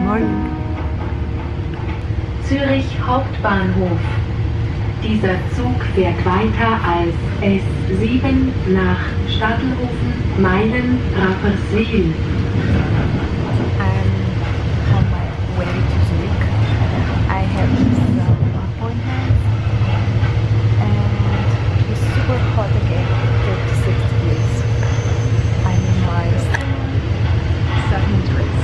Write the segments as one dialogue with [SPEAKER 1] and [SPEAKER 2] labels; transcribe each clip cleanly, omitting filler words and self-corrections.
[SPEAKER 1] morning.
[SPEAKER 2] Zürich Hauptbahnhof. Dieser Zug fährt weiter als S7 nach Stadelhofen, Meilen, Rapperswil.
[SPEAKER 1] I'm on my way to Zurich. I have some appointments and it's super hot again, 36 degrees. I'm in my satin dress.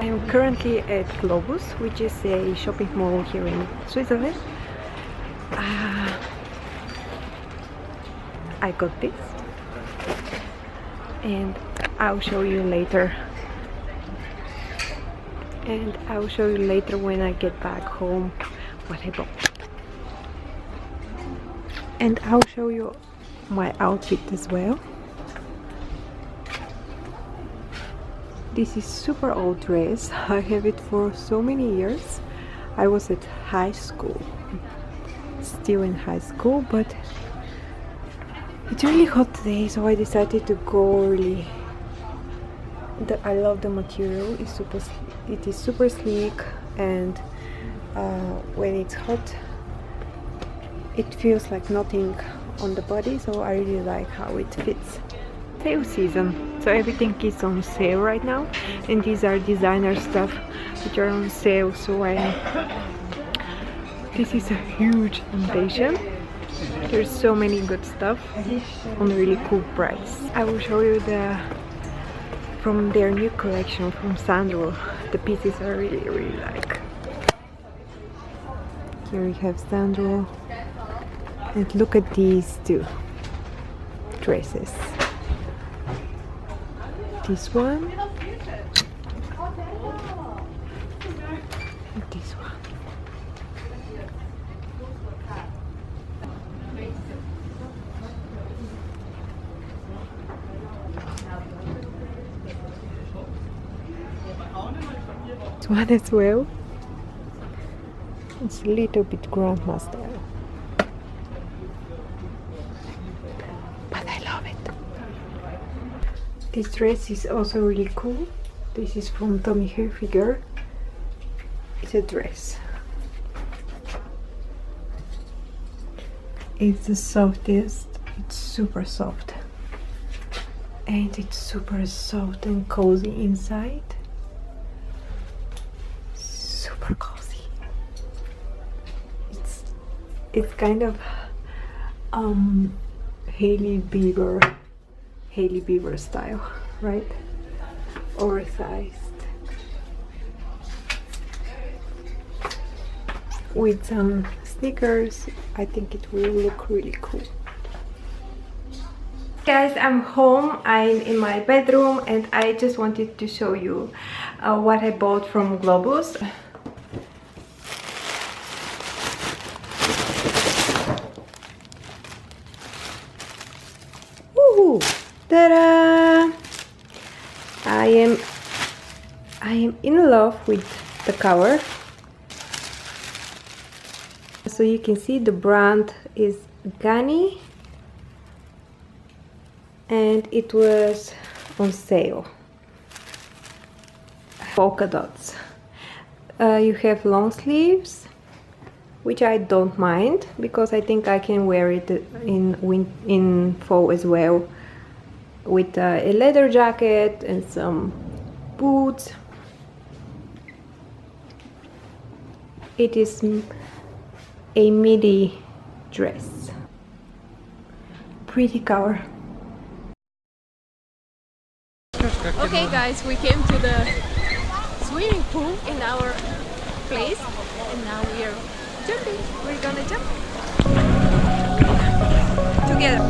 [SPEAKER 1] I'm currently at Globus, which is a shopping mall here in Switzerland. I got this and I'll show you later. And I'll show you later when I get back home what I bought. And I'll show you my outfit as well. This is super old dress. I have it for so many years. I was at high school, still in high school, but it's really hot today, so I decided to go really. I love the material. It is super sleek, and when it's hot, it feels like nothing on the body. So I really like how it fits. Sale season, so everything is on sale right now, and these are designer stuff which are on sale. So this is a huge invasion. There's so many good stuff on a really cool price. I will show you from their new collection from Sandro. The pieces I really like. Here we have Sandro, and look at these two dresses. This one and this one. This one as well. It's a little bit grandma style, but I love it. This dress is also really cool. This is from Tommy Hilfiger. It's a dress. It's the softest. It's super soft, and it's super soft and cozy inside. Super cozy. It's kind of Hailey Bieber style, right? Oversized with some sneakers. I think it will look really cool. Guys, I'm home. I'm in my bedroom, and I just wanted to show you what I bought from Globus. Woohoo! Ta-da! I am in love with the cover. So you can see the brand is Gani, and it was on sale. Polka dots. You have long sleeves, which I don't mind because I think I can wear it in fall as well, with a leather jacket and some boots. It is a midi dress. Pretty cover.
[SPEAKER 3] Okay guys, we came to the swimming pool in our place, and now we are jumping. We're gonna jump together.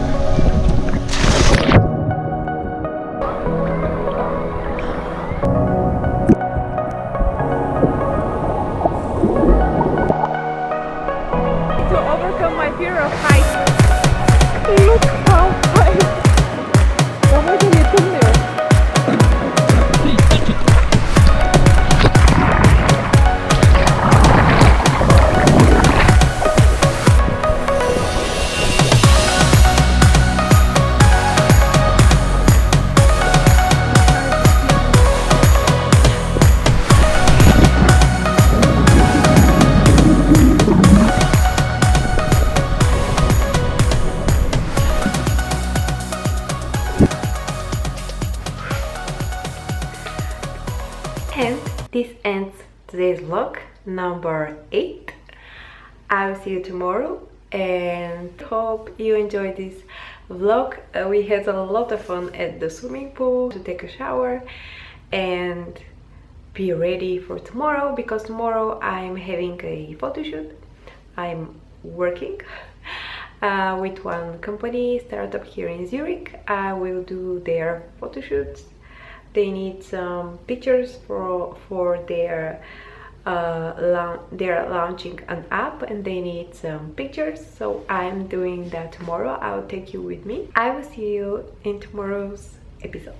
[SPEAKER 3] My fear of heights. Look how high. Vamos a YouTube.
[SPEAKER 1] And this ends today's vlog number 8. I will see you tomorrow and hope you enjoyed this vlog. We had a lot of fun at the swimming pool, to take a shower and be ready for tomorrow, because tomorrow I'm having a photo shoot. I'm working with one company, startup here in Zurich. I will do their photo shoots. They need some pictures for their they're launching an app and they need some pictures, so I'm doing that tomorrow. I'll take you with me. I will see you in tomorrow's episode.